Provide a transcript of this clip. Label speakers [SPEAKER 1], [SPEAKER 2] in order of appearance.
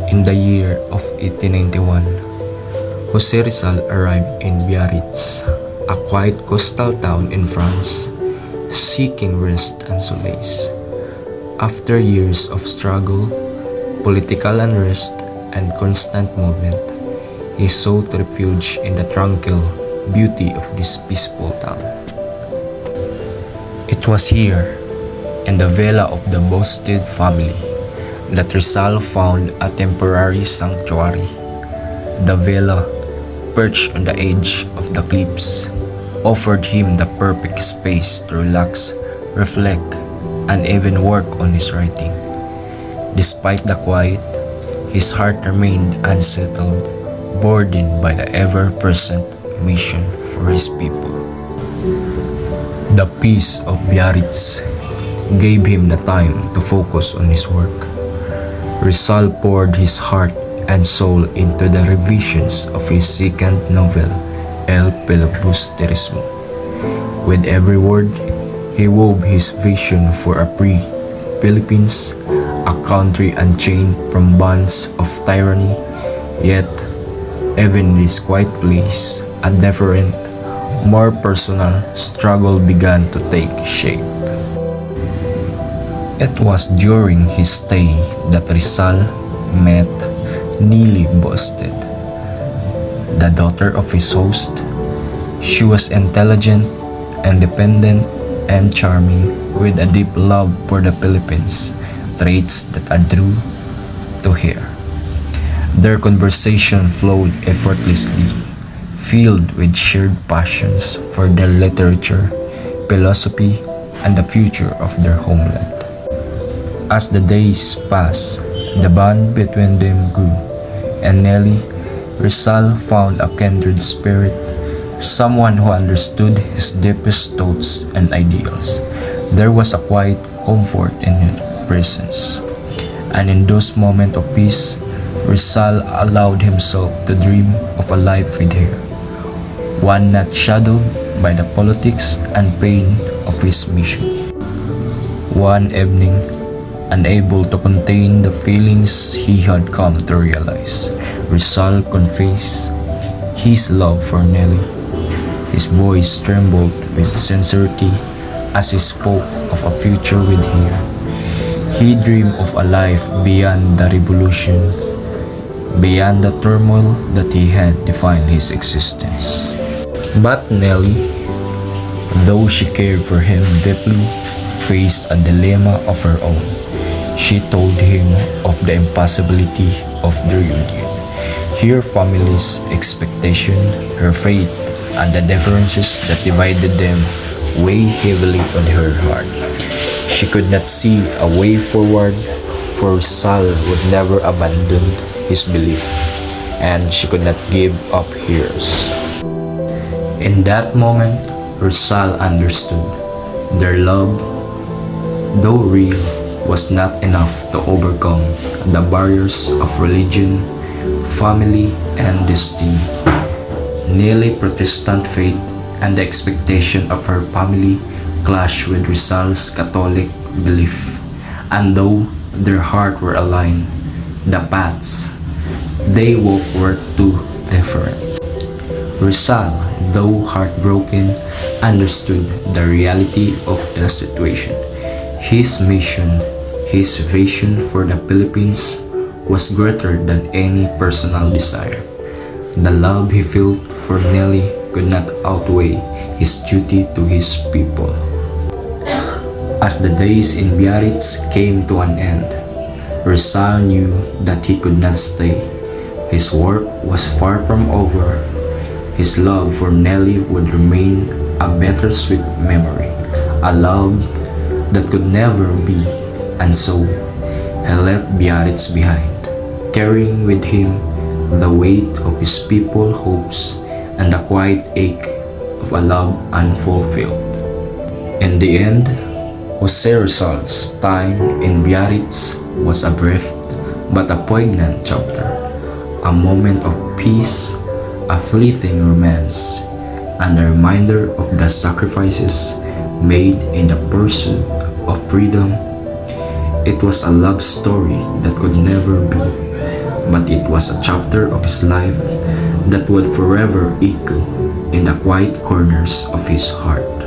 [SPEAKER 1] In the year of 1891, José Rizal arrived in Biarritz, a quiet coastal town in France, seeking rest and solace. After years of struggle, political unrest, and constant movement, he sought refuge in the tranquil beauty of this peaceful town. It was here, in the villa of the Boustead family, that Rizal found a temporary sanctuary. The villa, perched on the edge of the cliffs, offered him the perfect space to relax, reflect, and even work on his writing. Despite the quiet, his heart remained unsettled, burdened by the ever-present mission for his people. The peace of Biarritz gave him the time to focus on his work. Rizal poured his heart and soul into the revisions of his second novel, El Filibusterismo. With every word, he wove his vision for a free Philippines, a country unchained from bonds of tyranny. Yet, even in this quiet place, a different, more personal struggle began to take shape. It was during his stay that Rizal met Nelly Boustead, the daughter of his host. She was intelligent, independent, and charming, with a deep love for the Philippines, traits that drew to her. Their conversation flowed effortlessly, filled with shared passions for their literature, philosophy, and the future of their homeland. As the days passed, the bond between them grew, and Nelly, Rizal found a kindred spirit, someone who understood his deepest thoughts and ideals. There was a quiet comfort in her presence, and in those moments of peace, Rizal allowed himself to dream of a life with her, one not shadowed by the politics and pain of his mission. One evening, unable to contain the feelings he had come to realize, Rizal confessed his love for Nelly. His voice trembled with sincerity as he spoke of a future with her. He dreamed of a life beyond the revolution, beyond the turmoil that he had defined his existence. But Nelly, though she cared for him deeply, faced a dilemma of her own. She told him of the impossibility of their union, her family's expectation, her faith, and the differences that divided them weighed heavily on her heart. She could not see a way forward, for Rizal would never abandon his belief, and she could not give up hers. In that moment, Rizal understood their love, though real, was not enough to overcome the barriers of religion, family, and destiny. Nelly's Protestant faith and the expectation of her family clashed with Rizal's Catholic belief, and though their hearts were aligned, the paths they walked were too different. Rizal, though heartbroken, understood the reality of the situation. His mission, his vision for the Philippines, was greater than any personal desire. The love he felt for Nelly could not outweigh his duty to his people. As the days in Biarritz came to an end, Rizal knew that he could not stay. His work was far from over. His love for Nelly would remain a bittersweet memory, a love that could never be, and so he left Biarritz behind, carrying with him the weight of his people's hopes and the quiet ache of a love unfulfilled. In the end, José Rizal's time in Biarritz was a brief but a poignant chapter, a moment of peace, a fleeting romance, and a reminder of the sacrifices made in the pursuit of freedom. It was a love story that could never be, but it was a chapter of his life that would forever echo in the quiet corners of his heart.